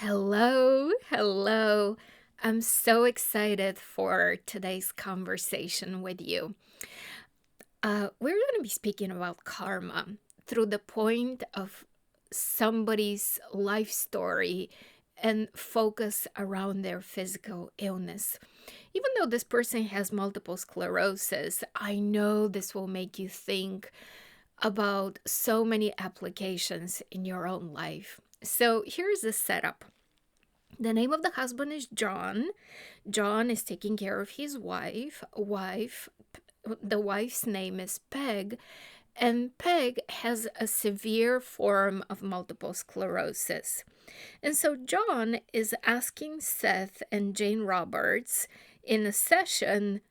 Hello, hello. I'm so excited for today's conversation with you. We're going to be speaking about karma through the point of somebody's life story and focus around their physical illness. Even though this person has multiple sclerosis, I know this will make you think about so many applications in your own life. So here's the setup. The name of the husband is John. John is taking care of his wife. The wife's name is Peg, and Peg has a severe form of multiple sclerosis. And so John is asking Seth and Jane Roberts in a session,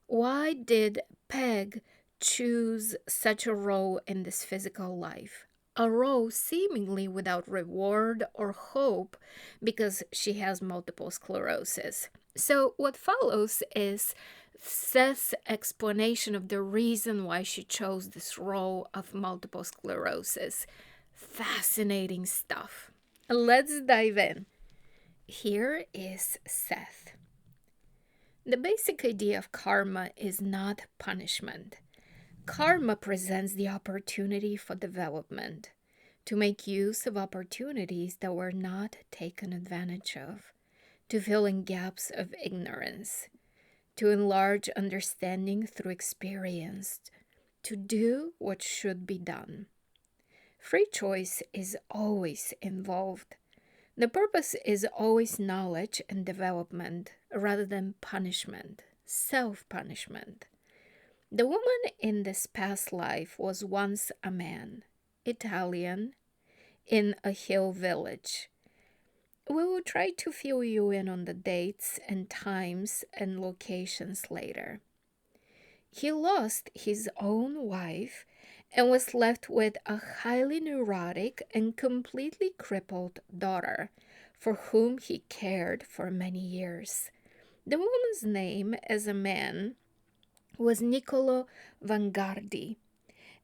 why did Peg choose such a role in this physical life? A role seemingly without reward or hope because she has multiple sclerosis. So, what follows is Seth's explanation of the reason why she chose this role of multiple sclerosis. Fascinating stuff. Let's dive in. Here is Seth. The basic idea of karma is not punishment. Karma presents the opportunity for development, to make use of opportunities that were not taken advantage of, to fill in gaps of ignorance, to enlarge understanding through experience, to do what should be done. Free choice is always involved. The purpose is always knowledge and development rather than punishment, self-punishment. The woman in this past life was once a man, Italian, in a hill village. We will try to fill you in on the dates and times and locations later. He lost his own wife and was left with a highly neurotic and completely crippled daughter for whom he cared for many years. The woman's name as a man was Niccolo Vanguardi,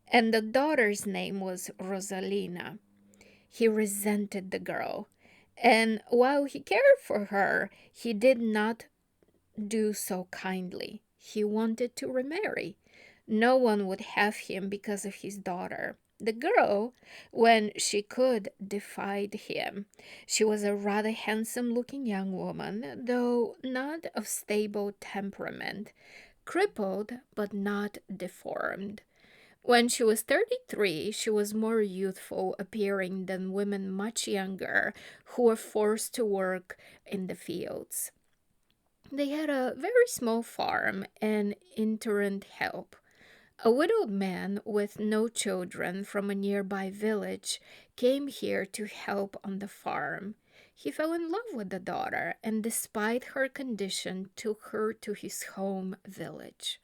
and the daughter's name was Rosalina. He resented the girl, and while he cared for her, he did not do so kindly. He wanted to remarry. No one would have him because of his daughter. The girl, when she could, defied him. She was a rather handsome looking young woman, though not of stable temperament, crippled but not deformed. When she was 33, she was more youthful appearing than women much younger who were forced to work in the fields. They had a very small farm and interned help. A widowed man with no children from a nearby village came here to help on the farm. He fell in love with the daughter and, despite her condition, took her to his home village.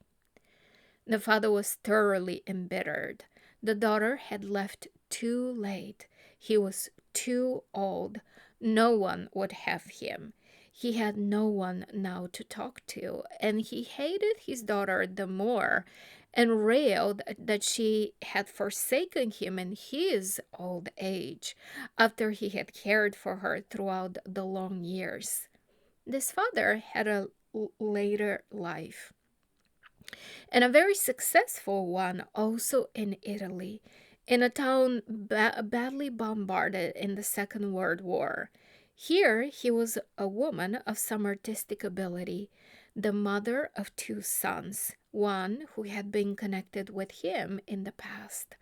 The father was thoroughly embittered. The daughter had left too late. He was too old. No one would have him. He had no one now to talk to, and he hated his daughter the more and railed that she had forsaken him in his old age after he had cared for her throughout the long years. This father had a later life, and a very successful one also in Italy, in a town badly bombarded in the Second World War. Here he was a woman of some artistic ability, the mother of two sons, one who had been connected with him in the past.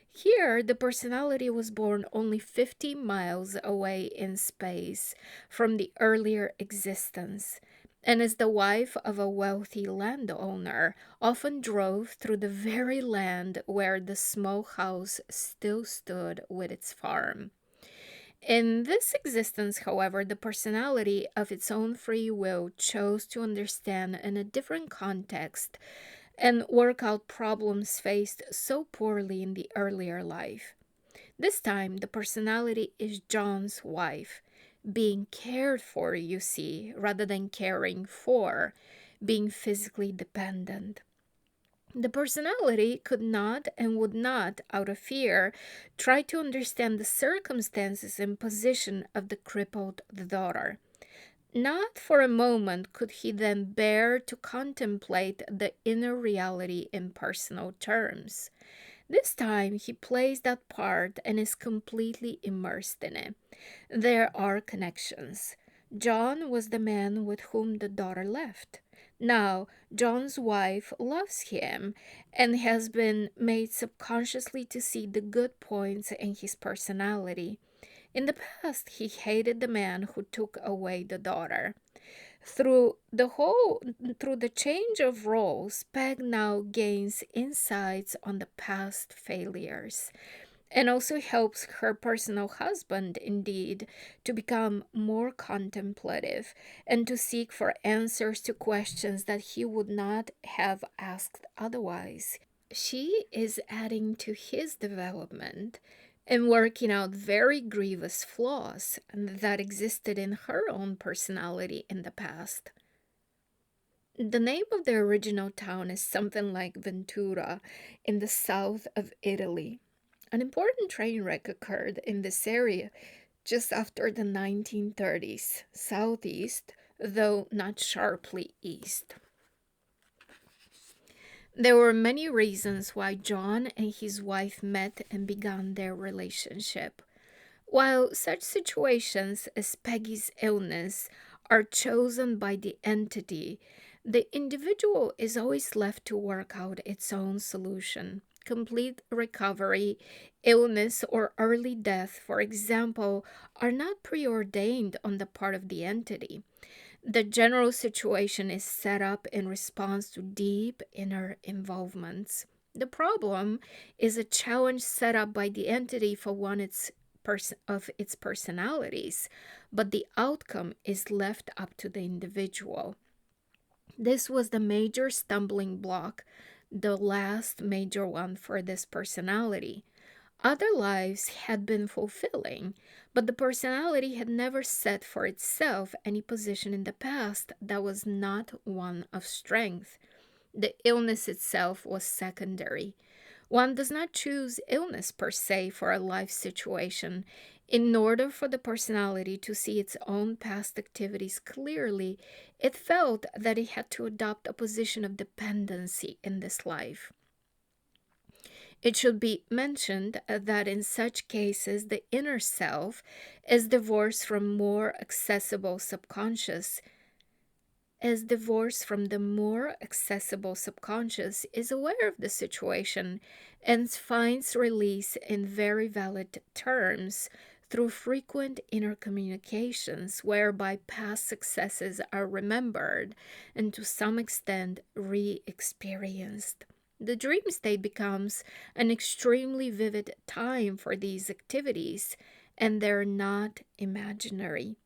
Here, the personality was born only 50 miles away in space from the earlier existence, and as the wife of a wealthy landowner, often drove through the very land where the small house still stood with its farm. In this existence, however, the personality of its own free will chose to understand in a different context and work out problems faced so poorly in the earlier life. This time, the personality is John's wife, being cared for, you see, rather than caring for, being physically dependent. The personality could not and would not, out of fear, try to understand the circumstances and position of the crippled daughter. Not for a moment could he then bear to contemplate the inner reality in personal terms. This time he plays that part and is completely immersed in it. There are connections. John was the man with whom the daughter left. Now, John's wife loves him and has been made subconsciously to see the good points in his personality. In the past, he hated the man who took away the daughter. Through the change of roles, Peg now gains insights on the past failures and also helps her personal husband, indeed, to become more contemplative and to seek for answers to questions that he would not have asked otherwise. She is adding to his development and working out very grievous flaws that existed in her own personality in the past. The name of the original town is something like Ventura in the south of Italy. An important train wreck occurred in this area just after the 1930s, southeast, though not sharply east. There were many reasons why John and his wife met and began their relationship. While such situations as Peggy's illness are chosen by the entity, the individual is always left to work out its own solution. Complete recovery, illness, or early death, for example, are not preordained on the part of the entity. The general situation is set up in response to deep inner involvements. The problem is a challenge set up by the entity for of its personalities, but the outcome is left up to the individual. This was the major stumbling block, the last major one for this personality. Other lives had been fulfilling, but the personality had never set for itself any position in the past that was not one of strength. The illness itself was secondary. One does not choose illness per se for a life situation. In order for the personality to see its own past activities clearly, it felt that it had to adopt a position of dependency in this life. It should be mentioned that in such cases, the inner self is divorced from more accessible subconscious as divorced from the more accessible subconscious is aware of the situation and finds release in very valid terms through frequent inner communications whereby past successes are remembered and to some extent re-experienced. The dream state becomes an extremely vivid time for these activities, and they're not imaginary.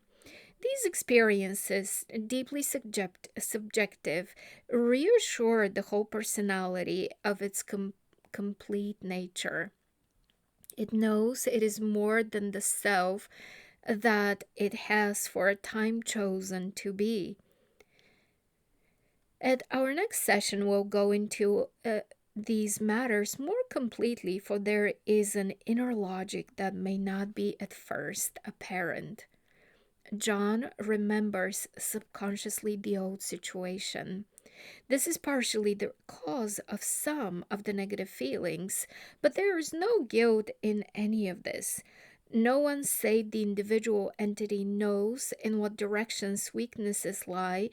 These experiences, deeply subjective, reassure the whole personality of its complete nature. It knows it is more than the self that it has for a time chosen to be. At our next session, we'll go into these matters more completely, for there is an inner logic that may not be at first apparent. John remembers subconsciously the old situation. This is partially the cause of some of the negative feelings, but there is no guilt in any of this. No one save the individual entity knows in what directions weaknesses lie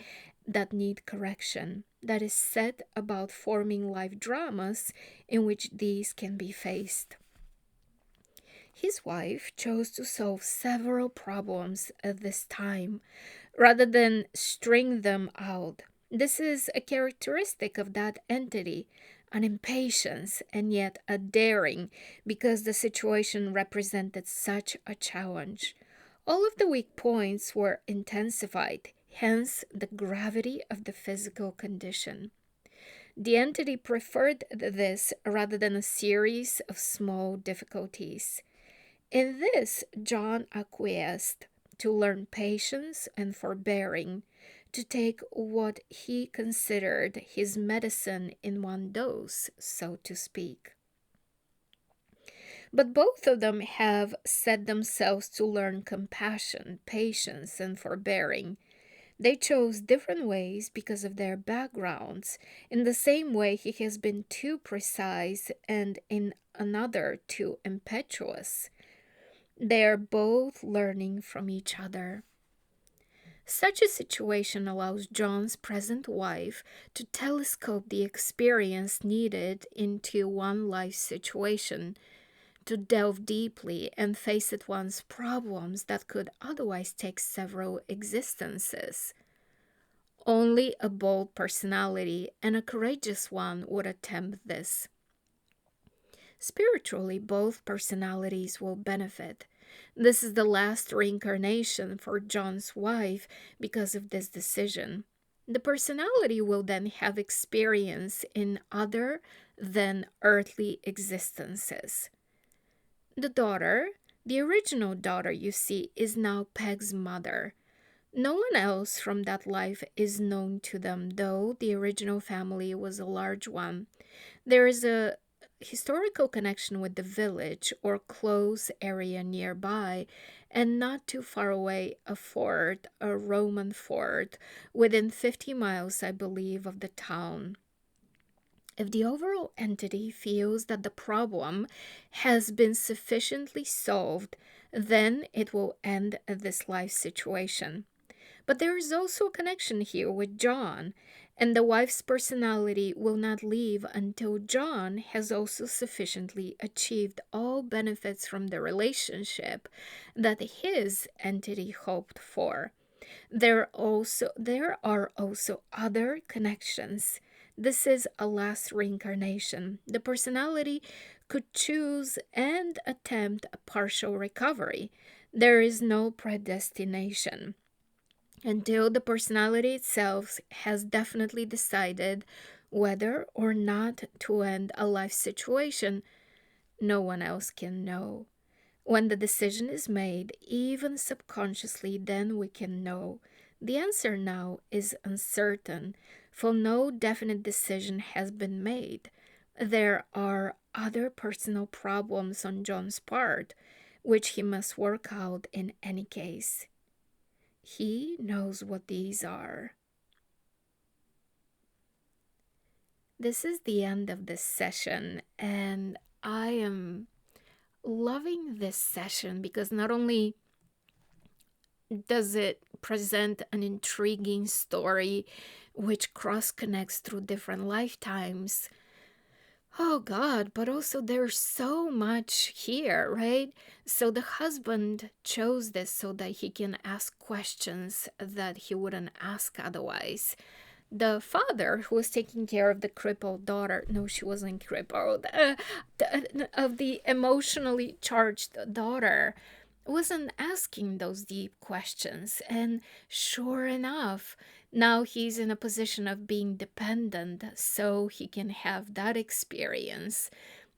that need correction. That is said about forming life dramas in which these can be faced. His wife chose to solve several problems at this time rather than string them out. This is a characteristic of that entity, an impatience and yet a daring because the situation represented such a challenge. All of the weak points were intensified, hence the gravity of the physical condition. The entity preferred this rather than a series of small difficulties. In this, John acquiesced to learn patience and forbearing, to take what he considered his medicine in one dose, so to speak. But both of them have set themselves to learn compassion, patience, and forbearing. They chose different ways because of their backgrounds, in the same way he has been too precise and in another too impetuous. They are both learning from each other. Such a situation allows John's present wife to telescope the experience needed into one life situation, to delve deeply and face at once problems that could otherwise take several existences. Only a bold personality and a courageous one would attempt this. Spiritually, both personalities will benefit. This is the last reincarnation for John's wife because of this decision. The personality will then have experience in other than earthly existences. The daughter, the original daughter, you see, is now Peg's mother. No one else from that life is known to them, though the original family was a large one. There is a historical connection with the village or close area nearby, and not too far away, a fort, a Roman fort, within 50 miles, I believe, of the town. If the overall entity feels that the problem has been sufficiently solved, then it will end this life situation. But there is also a connection here with John, and the wife's personality will not leave until John has also sufficiently achieved all benefits from the relationship that his entity hoped for. There are also other connections. This is a last reincarnation. The personality could choose and attempt a partial recovery. There is no predestination. Until the personality itself has definitely decided whether or not to end a life situation, no one else can know. When the decision is made, even subconsciously, then we can know. The answer now is uncertain, for no definite decision has been made. There are other personal problems on John's part, which he must work out in any case. He knows what these are. This is the end of this session, and I am loving this session because not only does it present an intriguing story which cross connects through different lifetimes, oh God, but also there's so much here, right? So the husband chose this so that he can ask questions that he wouldn't ask otherwise. The father who was taking care of the crippled daughter, no, she wasn't crippled, of the emotionally charged daughter, wasn't asking those deep questions. And sure enough, now he's in a position of being dependent so he can have that experience.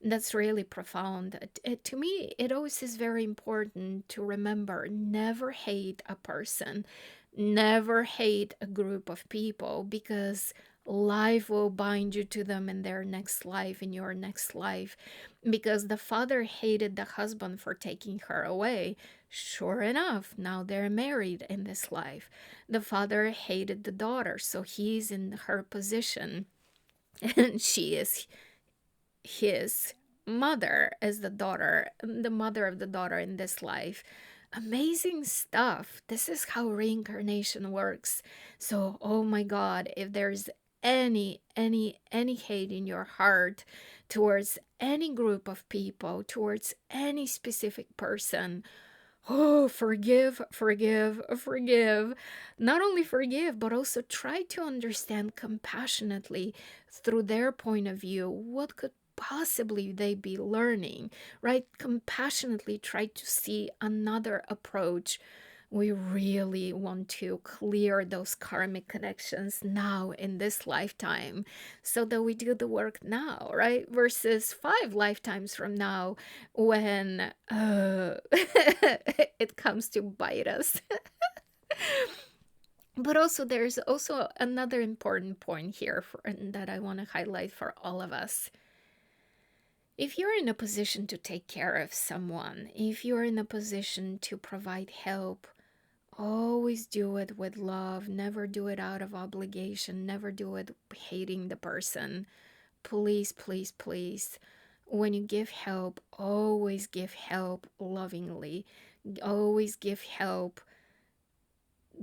That's really profound. To me, it always is very important to remember, never hate a person, never hate a group of people, because life will bind you to them in their next life, in your next life. Because the father hated the husband for taking her away. Sure enough, now they're married in this life. The father hated the daughter, so he's in her position, and she is his mother as the mother of the daughter in this life. Amazing stuff. This is how reincarnation works. So, oh my God, if there's any hate in your heart towards any group of people, towards any specific person, oh, forgive, forgive, forgive. Not only forgive, but also try to understand compassionately through their point of view what could possibly they be learning, right? Compassionately try to see another approach. We really want to clear those karmic connections now in this lifetime so that we do the work now, right? Versus 5 lifetimes from now when it comes to bite us. But also, there's also another important point here and that I want to highlight for all of us. If you're in a position to take care of someone, if you're in a position to provide help, always do it with love. Never do it out of obligation. Never do it hating the person. Please, please, please. When you give help, always give help lovingly. Always give help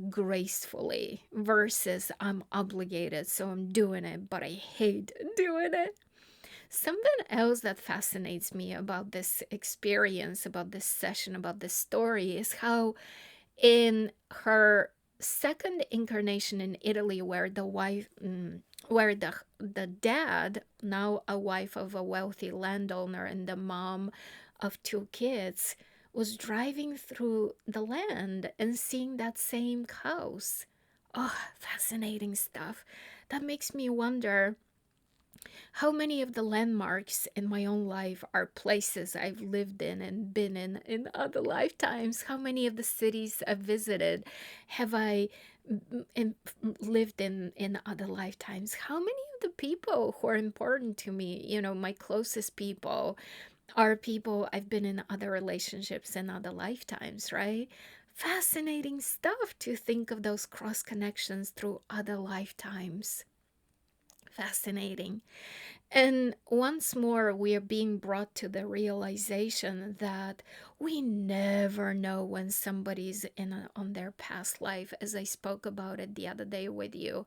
gracefully versus I'm obligated, so I'm doing it, but I hate doing it. Something else that fascinates me about this experience, about this session, about this story is how in her second incarnation in Italy, where the wife, where the dad, now a wife of a wealthy landowner and the mom of two kids, was driving through the land and seeing that same house. Oh, fascinating stuff. That makes me wonder how many of the landmarks in my own life are places I've lived in and been in other lifetimes? How many of the cities I've visited have I lived in other lifetimes? How many of the people who are important to me, my closest people, are people I've been in other relationships in other lifetimes, right? Fascinating stuff to think of those cross connections through other lifetimes. Fascinating. And once more, we are being brought to the realization that we never know when somebody's on their past life, as I spoke about it the other day with you.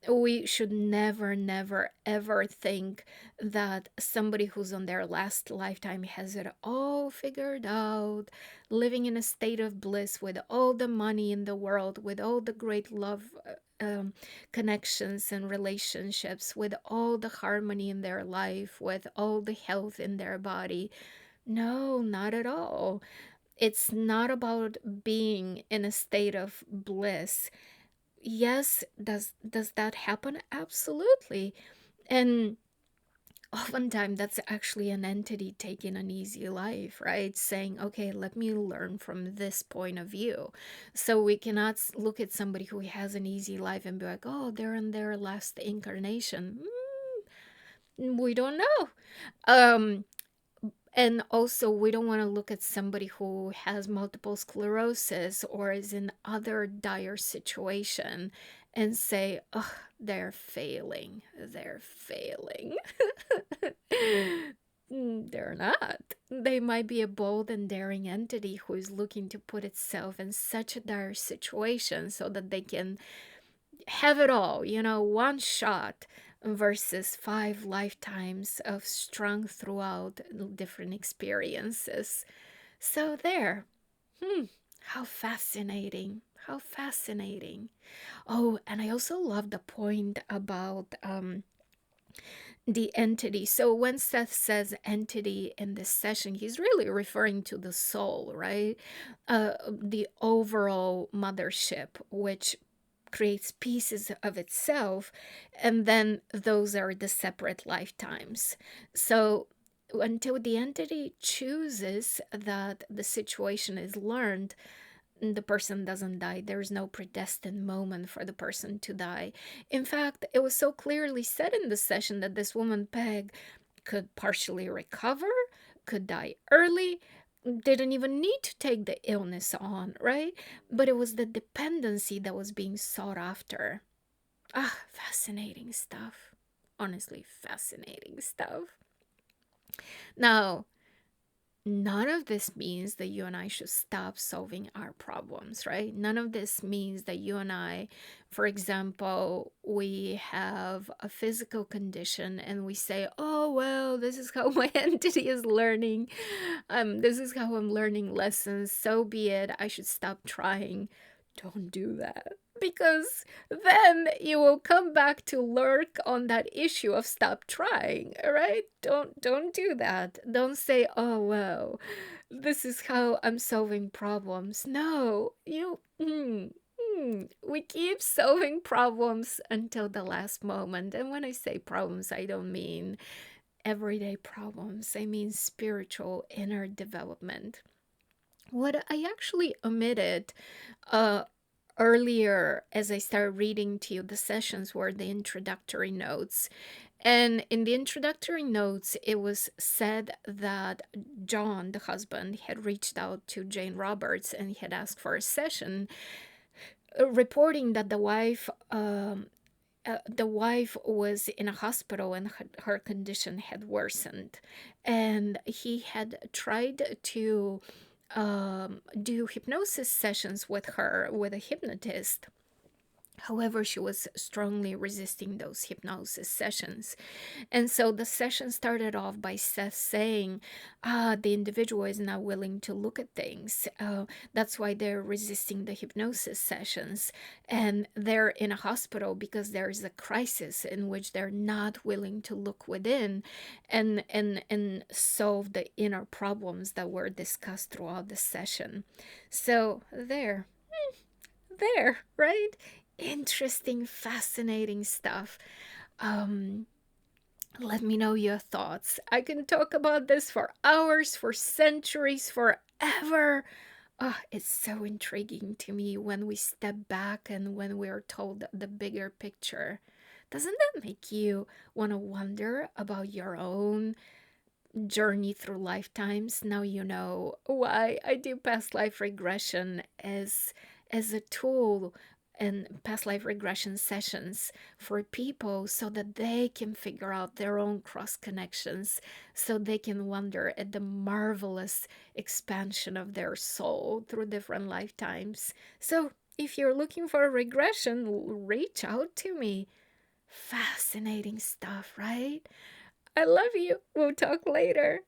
We should never, never, ever think that somebody who's on their last lifetime has it all figured out, living in a state of bliss with all the money in the world, with all the great love connections and relationships, with all the harmony in their life, with all the health in their body. No, not at all. It's not about being in a state of bliss. Yes, does that happen? Absolutely. And oftentimes that's actually an entity taking an easy life, right? Saying, okay, let me learn from this point of view. So we cannot look at somebody who has an easy life and be like, oh, they're in their last incarnation. We don't know. Um, and also, we don't want to look at somebody who has multiple sclerosis or is in other dire situation and say, oh, they're failing. They're failing. They're not. They might be a bold and daring entity who is looking to put itself in such a dire situation so that they can have it all, one shot versus 5 lifetimes of strung throughout different experiences. So, there. Hmm. How fascinating. How fascinating. Oh, and I also love the point about the entity. So when Seth says entity in this session, he's really referring to the soul, right? The overall mothership, which creates pieces of itself, and then those are the separate lifetimes. So until the entity chooses that the situation is learned, the person doesn't die. There's no predestined moment for the person to die. In fact, it was so clearly said in the session that this woman, Peg, could partially recover, could die early, didn't even need to take the illness on, right? But it was the dependency that was being sought after. Ah, fascinating stuff. Honestly, fascinating stuff. Now, none of this means that you and I should stop solving our problems, right? None of this means that you and I, for example, we have a physical condition and we say, oh, well, this is how my entity is learning. This is how I'm learning lessons. So be it. I should stop trying. Don't do that, because then you will come back to lurk on that issue of stop trying. All right, don't do that. Don't say, oh well, this is how I'm solving problems. No, we keep solving problems until the last moment. And when I say problems, I don't mean everyday problems. I mean spiritual inner development. What I actually omitted uh, earlier, as I started reading to you, the sessions were the introductory notes. And in the introductory notes, it was said that John, the husband, had reached out to Jane Roberts and he had asked for a session, reporting that the wife was in a hospital and her condition had worsened, and he had tried to do hypnosis sessions with her with a hypnotist. However, she was strongly resisting those hypnosis sessions. And so the session started off by Seth saying, the individual is not willing to look at things. That's why they're resisting the hypnosis sessions. And they're in a hospital because there is a crisis in which they're not willing to look within and solve the inner problems that were discussed throughout the session. So there, right? Interesting, fascinating stuff. Um, Let me know your thoughts. I can talk about this for hours, for centuries, forever. Oh, it's so intriguing to me when we step back and when we're told the bigger picture. Doesn't that make you want to wonder about your own journey through lifetimes? Now you know why I do past life regression as a tool and past life regression sessions for people so that they can figure out their own cross connections, so they can wonder at the marvelous expansion of their soul through different lifetimes. So if you're looking for a regression, reach out to me. Fascinating stuff, right? I love you. We'll talk later.